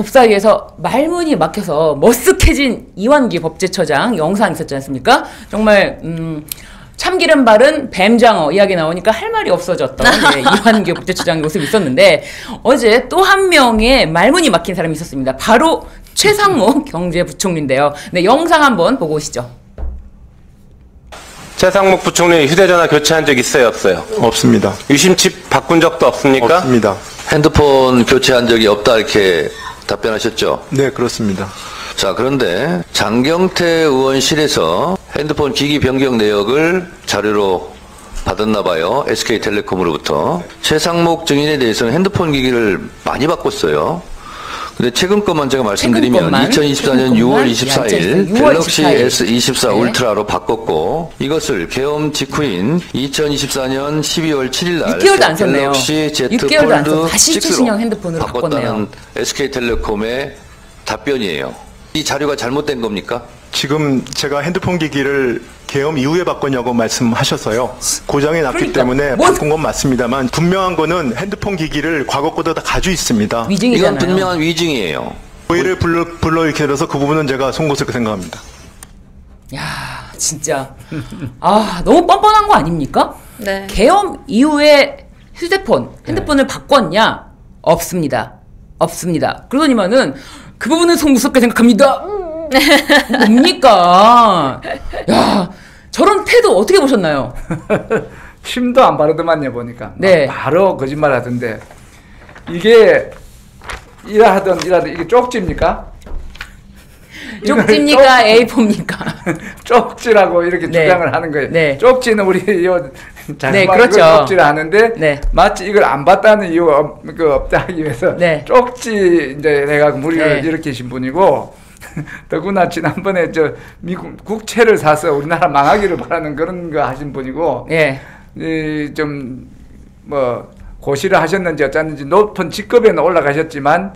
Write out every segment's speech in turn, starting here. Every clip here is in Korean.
법사위에서 말문이 막혀서 머쓱해진 이완기 법제처장 영상 있었지 않습니까? 정말 참기름 바른 뱀장어 이야기 나오니까 할 말이 없어졌던 이완기 법제처장 모습이 있었는데 어제 또 한 명의 말문이 막힌 사람이 있었습니다. 바로 최상목 경제부총리인데요. 네, 영상 한번 보고 오시죠. 최상목 부총리 휴대전화 교체한 적 있어요, 없어요? 없습니다. 유심칩 바꾼 적도 없습니까? 없습니다. 핸드폰 교체한 적이 없다 이렇게 답변하셨죠? 네, 그렇습니다. 자, 그런데 장경태 의원실에서 핸드폰 기기 변경 내역을 자료로 받았나 봐요. SK텔레콤으로부터. 최상목 증인에 대해서는 핸드폰 기기를 많이 바꿨어요. 근데 최근 것만 제가 말씀드리면 2024년 6월 24일 갤럭시 S24 울트라로 바꿨고 이것을 계엄 직후인 2024년 12월 7일 날 6개월도 안 썼네요. 갤럭시 Z 6개월도 안 폴드 썼 다시 최신형 핸드폰으로 바꿨다는 바꿨네요. SK텔레콤의 답변이에요. 이 자료가 잘못된 겁니까? 지금 제가 핸드폰 기기를 계엄 이후에 바꿨냐고 말씀하셔서요. 고장이 났기 때문에 바꾼 건 맞습니다만 분명한 거는 핸드폰 기기를 과거 거보다 다 가지고 있습니다. 위증이잖아요. 이건 분명한 위증이에요. 오해를 불러일으켜 들어서 그 부분은 제가 송구스럽게 생각합니다. 야, 진짜 너무 뻔뻔한 거 아닙니까? 네. 계엄 이후에 핸드폰을 바꿨냐? 없습니다. 없습니다. 그러더니만은 그 부분은 송구스럽게 생각합니다. 뭡니까? 야, 저런 태도 어떻게 보셨나요? 침도 안 바르더만요 보니까. 네. 바로 거짓말 하던데 이게 일하던 이게 쪽지입니까? 쪽지입니까? A4입니까? 쪽지라고 이렇게 네. 주장을 하는 거예요. 네. 쪽지는 우리 요 네, 그렇죠. 쪽지를 하는데 네. 마치 이걸 안 봤다는 이유가 없다 하기 위해서 네. 쪽지 이제 내가 무리를 네. 일으키신 분이고 더구나 지난번에 저 미국 국채를 사서 우리나라 망하기를 바라는 그런 거 하신 분이고 예. 좀 뭐 고시를 하셨는지 어쩌는지 높은 직급에는 올라가셨지만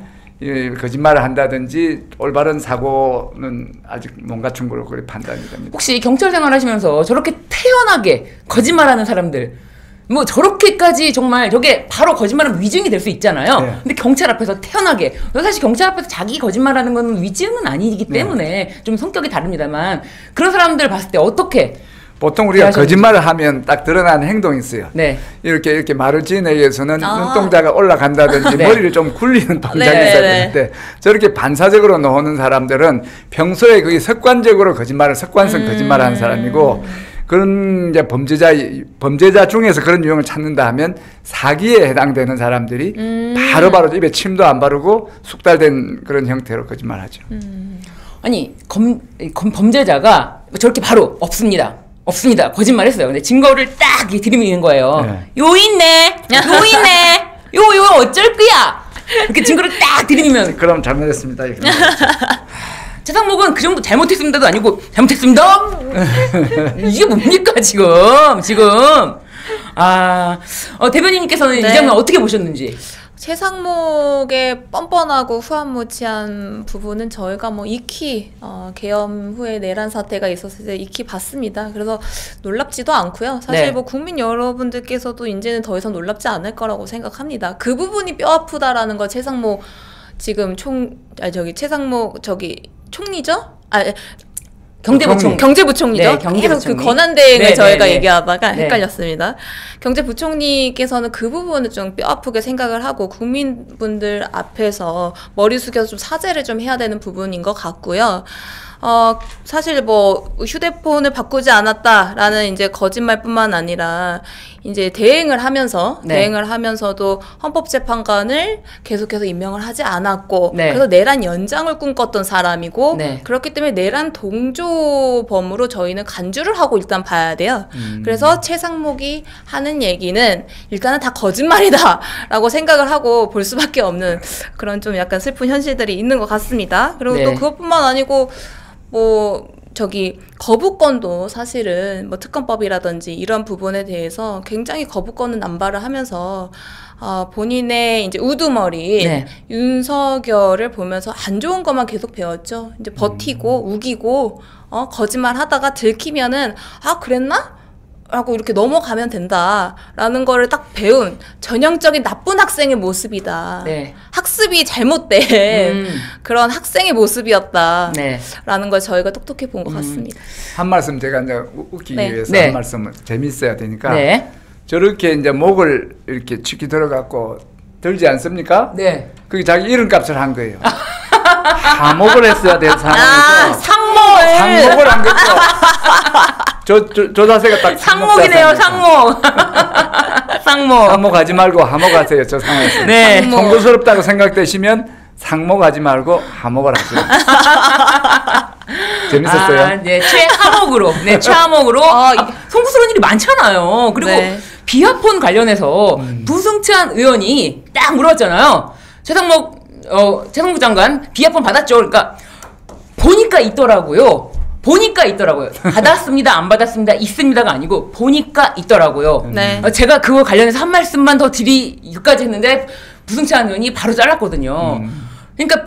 거짓말을 한다든지 올바른 사고는 아직 못 갖춘 걸로 그렇게 판단이 됩니다. 혹시 경찰 생활하시면서 저렇게 태연하게 거짓말하는 사람들 뭐 저렇게까지 정말 저게 바로 거짓말은 위증이 될 수 있잖아요. 네. 근데 경찰 앞에서 태연하게 사실 경찰 앞에서 자기 거짓말하는 건 위증은 아니기 때문에 좀 성격이 다릅니다만 그런 사람들 봤을 때 어떻게 보통 우리가 거짓말을 하면 딱 드러나는 행동이 있어요. 네. 이렇게 말을 지내기 위해서는 눈동자가 올라간다든지 네. 머리를 좀 굴리는 동작이 네, 있어야 네. 되는데 저렇게 반사적으로 나오는 사람들은 평소에 거의 습관적으로 습관성 거짓말하는 사람이고 그런 이제 범죄자 중에서 그런 유형을 찾는다 하면 사기에 해당되는 사람들이 바로바로 입에 침도 안 바르고 숙달된 그런 형태로 거짓말하죠. 아니 범죄자가 저렇게 바로 없습니다. 거짓말했어요. 근데 증거를 딱 들이미는 거예요. 네. 요 있네. 요 어쩔 거야. 이렇게 증거를 딱 들이미면 그럼 잘못했습니다. 최상목은 그 정도 잘못했습니다도 아니고 잘못했습니다. 이게 뭡니까 지금? 대변인님께서는 네. 이 장면 어떻게 보셨는지? 최상목의 뻔뻔하고 후한무치한 부분은 저희가 뭐 익히 계엄 후에 내란 사태가 있었을 때 익히 봤습니다. 그래서 놀랍지도 않고요. 사실 네. 뭐 국민 여러분들께서도 이제는 더 이상 놀랍지 않을 거라고 생각합니다. 그 부분이 뼈 아프다라는 거 최상목 지금 최상목 총리죠? 경제부총리죠. 네, 경제부총리. 계속 그 권한대행을 네, 저희가 네, 네. 얘기하다가 네. 헷갈렸습니다. 경제부총리께서는 그 부분을 좀 뼈아프게 생각을 하고 국민분들 앞에서 머리 숙여서 좀 사죄를 좀 해야 되는 부분인 것 같고요. 사실 뭐 휴대폰을 바꾸지 않았다라는 이제 거짓말뿐만 아니라 이제 대행을 하면서도 헌법재판관을 계속해서 임명을 하지 않았고 네. 그래서 내란 연장을 꿈꿨던 사람이고 네. 그렇기 때문에 내란 동조범으로 저희는 간주를 하고 일단 봐야 돼요. 그래서 최상목이 하는 얘기는 일단은 다 거짓말이다라고 생각을 하고 볼 수밖에 없는 그런 좀 약간 슬픈 현실들이 있는 것 같습니다. 그리고 네. 또 그것뿐만 아니고 거부권도 사실은 뭐 특검법이라든지 이런 부분에 대해서 굉장히 거부권을 남발을 하면서 본인의 이제 우두머리 네. 윤석열을 보면서 안 좋은 것만 계속 배웠죠. 이제 버티고 우기고 거짓말 하다가 들키면은 그랬나? 하고 이렇게 넘어가면 된다라는 거를 딱 배운 전형적인 나쁜 학생의 모습이다. 네. 학습이 잘못된 그런 학생의 모습이었다라는 네. 걸 저희가 똑똑히 본 것 같습니다. 한 말씀 제가 이제 웃기기 네. 위해서 네. 한 말씀을 재밌어야 되니까 네. 저렇게 이제 목을 이렇게 치기 들어갖고 들지 않습니까? 네. 그게 자기 이름값을 한 거예요. 하목을 했어야 될 상황에서 상목을 안 했죠. 저 자세가 딱 상목이네요, 상목. 상목. 상목하지 말고 하목하세요. 저 상황에서. 네. 송구스럽다고 생각되시면 상목하지 말고 하목을 하세요. 재밌었어요. 아, 네, 최하목으로. 네, 최하목으로. 송구스러운 일이 많잖아요. 그리고 네. 비화폰 관련해서 부승찬 의원이 딱 물어봤잖아요. 최상목 장관 비화폰 받았죠. 그러니까 보니까 있더라고요. 보니까 있더라고요. 받았습니다, 안 받았습니다, 있습니다가 아니고 보니까 있더라고요. 네. 제가 그거 관련해서 한 말씀만 더 드리기까지 했는데 부승찬 의원이 바로 잘랐거든요. 그러니까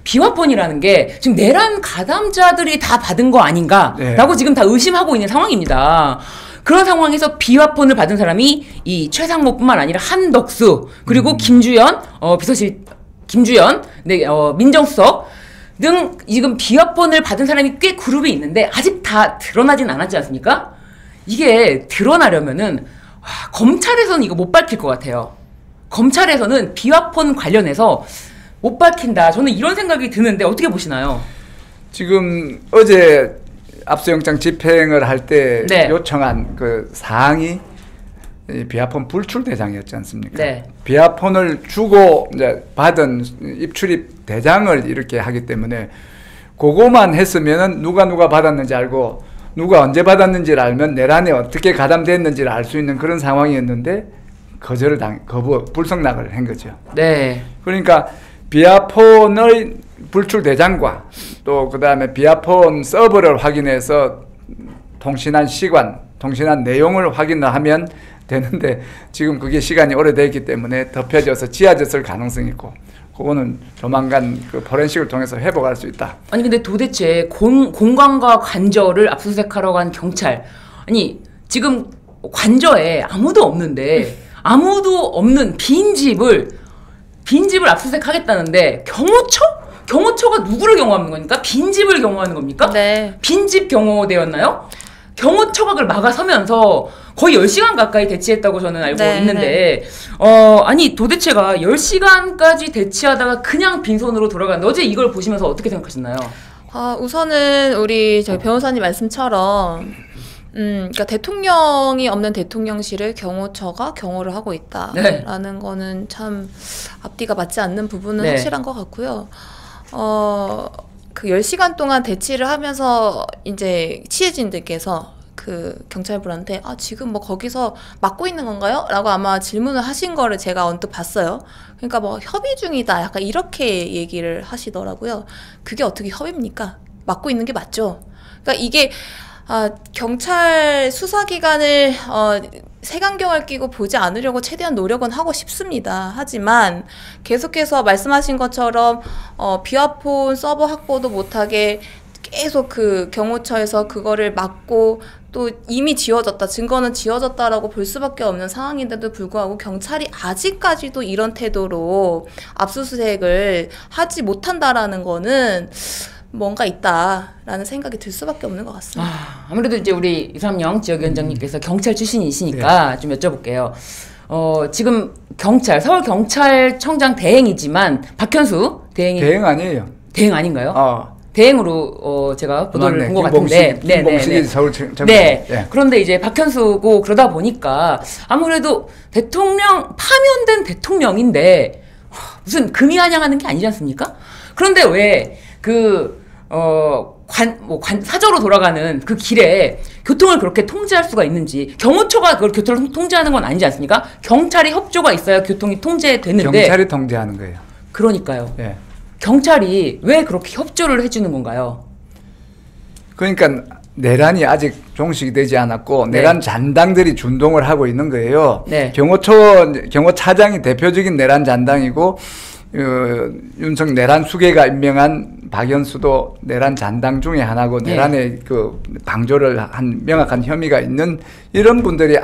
비화폰이라는 게 지금 내란 가담자들이 다 받은 거 아닌가라고 네. 지금 다 의심하고 있는 상황입니다. 그런 상황에서 비화폰을 받은 사람이 이 최상목뿐만 아니라 한덕수 그리고 김주연 비서실 김주연 네, 민정수석 등 지금 비화폰을 받은 사람이 꽤 그룹이 있는데 아직 다 드러나진 않았지 않습니까? 이게 드러나려면은 검찰에서는 이거 못 밝힐 것 같아요. 검찰에서는 비화폰 관련해서 못 밝힌다. 저는 이런 생각이 드는데 어떻게 보시나요? 지금 어제 압수영장 집행을 할 때 네. 요청한 그 사항이 이 비화폰 불출 대장이었지 않습니까? 네. 비화폰을 주고 이제 받은 입출입 대장을 이렇게 하기 때문에 그거만 했으면은 누가 받았는지 알고 누가 언제 받았는지를 알면 내란에 어떻게 가담됐는지를 알 수 있는 그런 상황이었는데 불성락을 한 거죠. 네. 그러니까 비화폰의 불출 대장과 또 그다음에 비화폰 서버를 확인해서 통신한 시간, 통신한 내용을 확인하면 되는데 지금 그게 시간이 오래됐기 때문에 덮여져서 지워졌을 가능성이 있고 그거는 조만간 그 포렌식을 통해서 회복할 수 있다. 아니 근데 도대체 공관과 관저를 압수수색하러 간 경찰 아니 지금 관저에 아무도 없는데 아무도 없는 빈 집을 압수수색하겠다는데 경호처가 누구를 경호하는 겁니까? 빈 집을 경호하는 겁니까? 네. 빈집 경호대였나요? 경호처가 그걸 막아서면서 거의 10시간 가까이 대치했다고 저는 알고 네, 있는데 아니 도대체가 10시간까지 대치하다가 그냥 빈손으로 돌아갔는데 어제 이걸 보시면서 어떻게 생각하셨나요? 우선은 우리 저희 변호사님 말씀처럼 그러니까 대통령이 없는 대통령실을 경호처가 경호를 하고 있다라는 거는 참 앞뒤가 맞지 않는 부분은 네. 확실한 것 같고요. 그 10시간 동안 대치를 하면서 이제 취재진들께서 그 경찰분한테 지금 뭐 거기서 막고 있는 건가요? 라고 아마 질문을 하신 거를 제가 언뜻 봤어요. 그러니까 뭐 협의 중이다 약간 이렇게 얘기를 하시더라고요. 그게 어떻게 협의입니까? 막고 있는 게 맞죠. 그러니까 이게 경찰 수사기관을 색안경을 끼고 보지 않으려고 최대한 노력은 하고 싶습니다. 하지만 계속해서 말씀하신 것처럼 비화폰 서버 확보도 못하게 계속 그 경호처에서 그거를 막고 또 이미 지워졌다, 증거는 지워졌다라고 볼 수밖에 없는 상황인데도 불구하고 경찰이 아직까지도 이런 태도로 압수수색을 하지 못한다라는 거는 뭔가 있다라는 생각이 들 수밖에 없는 것 같습니다. 아무래도 이제 우리 이삼영 지역위원장님께서 경찰 출신이시니까 좀 여쭤볼게요. 지금 서울경찰청장 대행이지만 박현수 대행이 대행 아니에요. 대행 아닌가요? 대행으로 제가 보도를 본 것 같은데, 김봉식이 서울청장. 네. 그런데 이제 박현수고 그러다 보니까 아무래도 파면된 대통령인데 무슨 금이 환영하는 게 아니지 않습니까? 그런데 왜 사저로 돌아가는 그 길에 교통을 그렇게 통제할 수가 있는지 경호처가 그걸 교통을 통제하는 건 아니지 않습니까? 경찰이 협조가 있어야 교통이 통제되는데 경찰이 통제하는 거예요. 그러니까요. 예. 경찰이 왜 그렇게 협조를 해주는 건가요? 그러니까 내란이 아직 종식이 되지 않았고 내란 잔당들이 준동을 하고 있는 거예요. 네. 경호차장이 대표적인 내란 잔당이고 윤석 내란 수계가 임명한 박연수도 내란 잔당 중에 하나고 네. 내란의 그 방조를 한 명확한 혐의가 있는 이런 분들이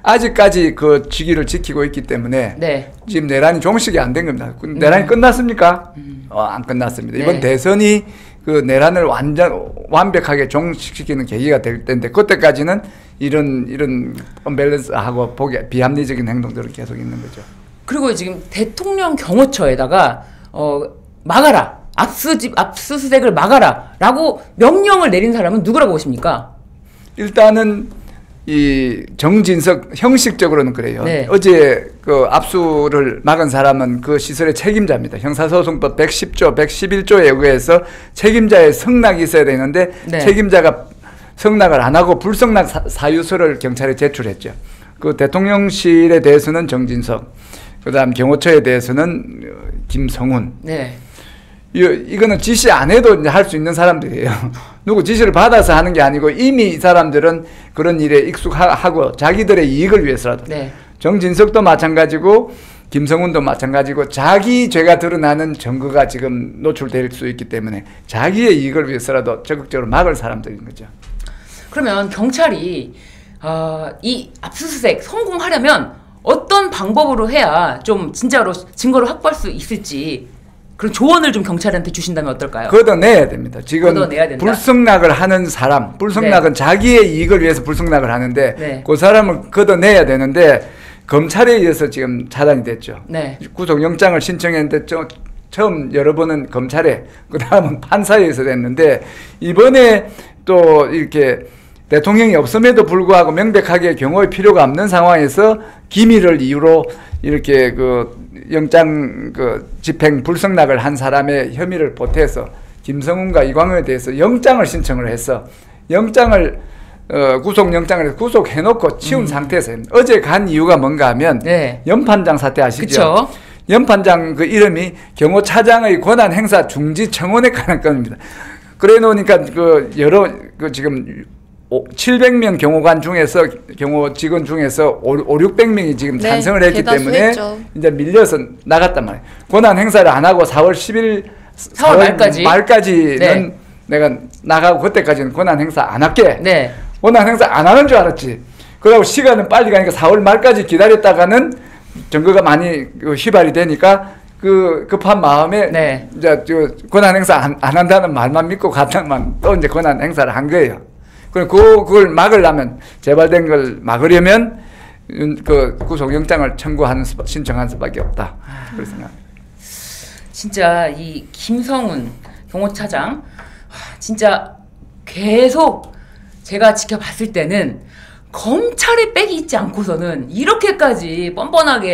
아직까지 그 직위를 지키고 있기 때문에 네. 지금 내란이 종식이 안 된 겁니다. 내란이 끝났습니까? 안 끝났습니다. 이번 네. 대선이 그 내란을 완벽하게 종식시키는 계기가 될 텐데 그때까지는 이런 언밸런스하고 비합리적인 행동들은 계속 있는 거죠. 그리고 지금 대통령 경호처에다가 막아라, 압수수색을 막아라라고 명령을 내린 사람은 누구라고 보십니까? 일단은 이 정진석 형식적으로는 그래요. 네. 어제 그 압수를 막은 사람은 그 시설의 책임자입니다. 형사소송법 110조, 111조에 의해서 책임자의 성락이 있어야 되는데 네. 책임자가 성락을 안 하고 불성락 사유서를 경찰에 제출했죠. 그 대통령실에 대해서는 정진석, 그다음 경호처에 대해서는 김성훈. 네. 이거는 지시 안 해도 이제 할 수 있는 사람들이에요. 누구 지시를 받아서 하는 게 아니고 이미 이 사람들은 그런 일에 익숙하고 자기들의 이익을 위해서라도. 네. 정진석도 마찬가지고 김성훈도 마찬가지고 자기 죄가 드러나는 증거가 지금 노출될 수 있기 때문에 자기의 이익을 위해서라도 적극적으로 막을 사람들인 거죠. 그러면 경찰이 이 압수수색 성공하려면 어떤 방법으로 해야 좀 진짜로 증거를 확보할 수 있을지 그런 조언을 좀 경찰한테 주신다면 어떨까요? 걷어내야 됩니다. 지금 걷어내야 된다. 불성락을 하는 사람, 불성락은 네. 자기의 이익을 위해서 불성락을 하는데 네. 그 사람을 걷어내야 되는데 검찰에 의해서 지금 차단이 됐죠. 네. 구속영장을 신청했는데 처음 여러 번은 검찰에 그 다음은 판사에 의해서 됐는데 이번에 또 이렇게 대통령이 없음에도 불구하고 명백하게 경호의 필요가 없는 상황에서 기밀을 이유로 이렇게 그 영장 그 집행 불성락을 한 사람의 혐의를 보태서 김성훈과 이광호에 대해서 영장을 신청을 해서 영장을 구속영장을 구속해놓고 치운 상태에서 어제 간 이유가 뭔가 하면 네. 연판장 사태 아시죠? 그쵸. 연판장 그 이름이 경호차장의 권한 행사 중지 청원에 관한 건입니다. 그래 놓으니까 그 여러 그 지금 700명 경호관 중에서 경호 직원 중에서 600명이 지금 네, 찬성을 했기 때문에 대다수했죠. 이제 밀려서 나갔단 말이에요. 권한 행사를 안 하고 4월 10일 4월 말까지는 네. 내가 나가고 그때까지는 권한 행사 안 할게. 네. 권한 행사 안 하는 줄 알았지. 그러고 시간은 빨리 가니까 4월 말까지 기다렸다가는 증거가 많이 휘발이 되니까 그 급한 마음에 네. 이제 권한 행사 안 한다는 말만 믿고 갔다만 또 이제 권한 행사를 한 거예요. 그걸 막으려면 재발된 걸 막으려면 그 구속영장을 신청하는 수밖에 없다. 그렇게 생각합니다. 진짜 이 김성훈 경호차장 진짜 계속 제가 지켜봤을 때는 검찰의 백이 있지 않고서는 이렇게까지 뻔뻔하게